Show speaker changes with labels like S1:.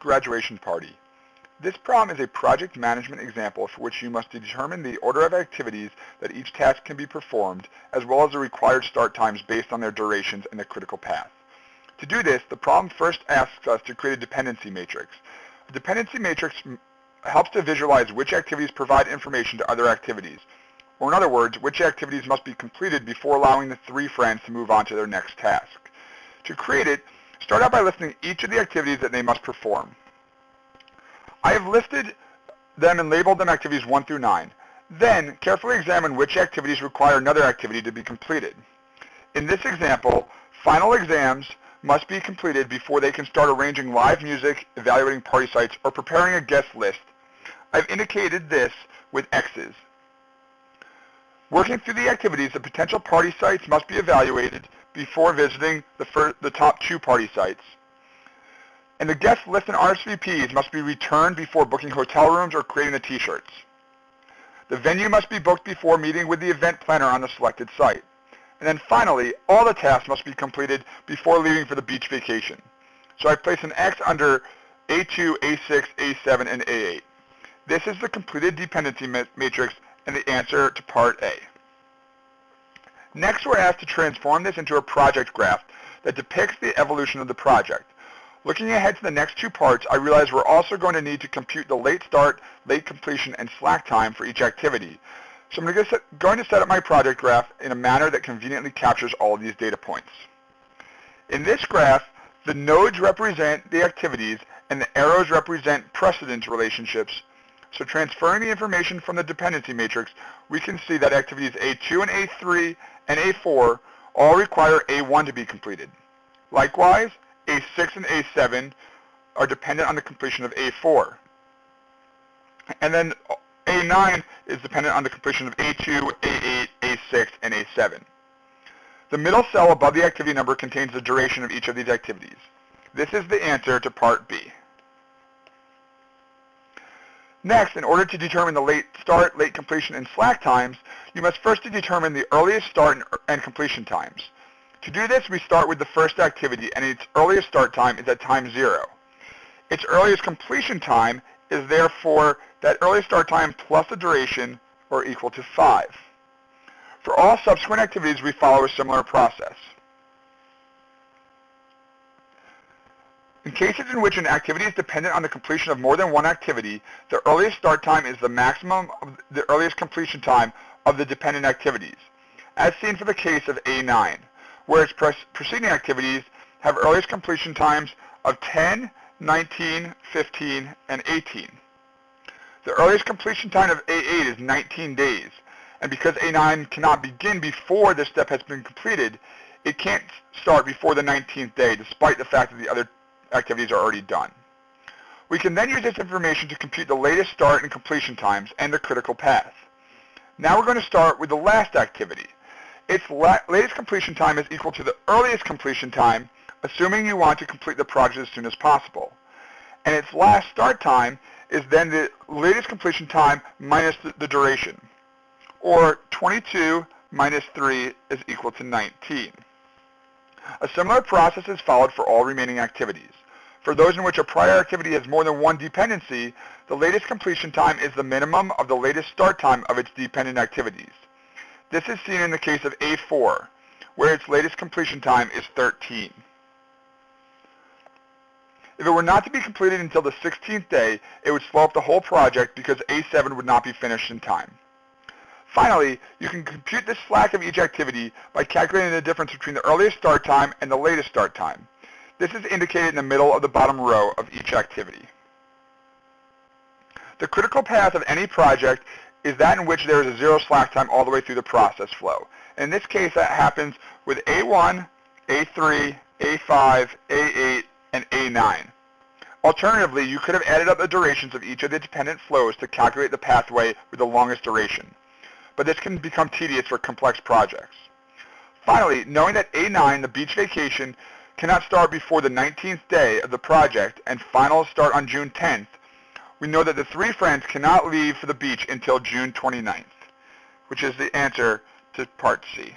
S1: graduation party. This problem is a project management example for which you must determine the order of activities that each task can be performed, as well as the required start times based on their durations and the critical path. To do this, the problem first asks us to create a dependency matrix. A dependency matrix helps to visualize which activities provide information to other activities, or in other words, which activities must be completed before allowing the three friends to move on to their next task. To create it, start out by listing each of the activities that they must perform. I have listed them and labeled them activities 1 through 9. Then, carefully examine which activities require another activity to be completed. In this example, final exams must be completed before they can start arranging live music, evaluating party sites, or preparing a guest list. I've indicated this with X's. Working through the activities, the potential party sites must be evaluated before visiting the top 2 party sites. And the guest list and RSVPs must be returned before booking hotel rooms or creating the t-shirts. The venue must be booked before meeting with the event planner on the selected site. And then finally, all the tasks must be completed before leaving for the beach vacation. So I place an X under A2, A6, A7, and A8. This is the completed dependency matrix and the answer to part A. Next, we're asked to transform this into a project graph that depicts the evolution of the project. Looking ahead to the next 2 parts, I realize we're also going to need to compute the late start, late completion, and slack time for each activity. So I'm going to set up my project graph in a manner that conveniently captures all of these data points. In this graph, the nodes represent the activities and the arrows represent precedence relationships. So transferring the information from the dependency matrix, we can see that activities A2 and A3 and A4 all require A1 to be completed. Likewise, A6 and A7 are dependent on the completion of A4. And then A9 is dependent on the completion of A2, A8, A6, and A7. The middle cell above the activity number contains the duration of each of these activities. This is the answer to part B. Next, in order to determine the late start, late completion, and slack times, you must first determine the earliest start and completion times. To do this, we start with the first activity, and its earliest start time is at time 0. Its earliest completion time is therefore that earliest start time plus the duration, or equal to 5. For all subsequent activities, we follow a similar process. In cases in which an activity is dependent on the completion of more than one activity, the earliest start time is the maximum of the earliest completion time of the dependent activities, as seen for the case of A9, where its preceding activities have earliest completion times of 10, 19, 15, and 18. The earliest completion time of A8 is 19 days, and because A9 cannot begin before this step has been completed, it can't start before the 19th day, despite the fact that the other activities are already done. We can then use this information to compute the latest start and completion times and the critical path. Now we're going to start with the last activity. Its latest completion time is equal to the earliest completion time, assuming you want to complete the project as soon as possible. And its last start time is then the latest completion time minus the duration, or 22 minus 3 is equal to 19. A similar process is followed for all remaining activities. For those in which a prior activity has more than one dependency, the latest completion time is the minimum of the latest start time of its dependent activities. This is seen in the case of A4, where its latest completion time is 13. If it were not to be completed until the 16th day, it would slow up the whole project because A7 would not be finished in time. Finally, you can compute the slack of each activity by calculating the difference between the earliest start time and the latest start time. This is indicated in the middle of the bottom row of each activity. The critical path of any project is that in which there is a 0 slack time all the way through the process flow. In this case, that happens with A1, A3, A5, A8, and A9. Alternatively, you could have added up the durations of each of the dependent flows to calculate the pathway with the longest duration, but this can become tedious for complex projects. Finally, knowing that A9, the beach vacation, cannot start before the 19th day of the project and finals start on June 10th, we know that the three friends cannot leave for the beach until June 29th, which is the answer to part C.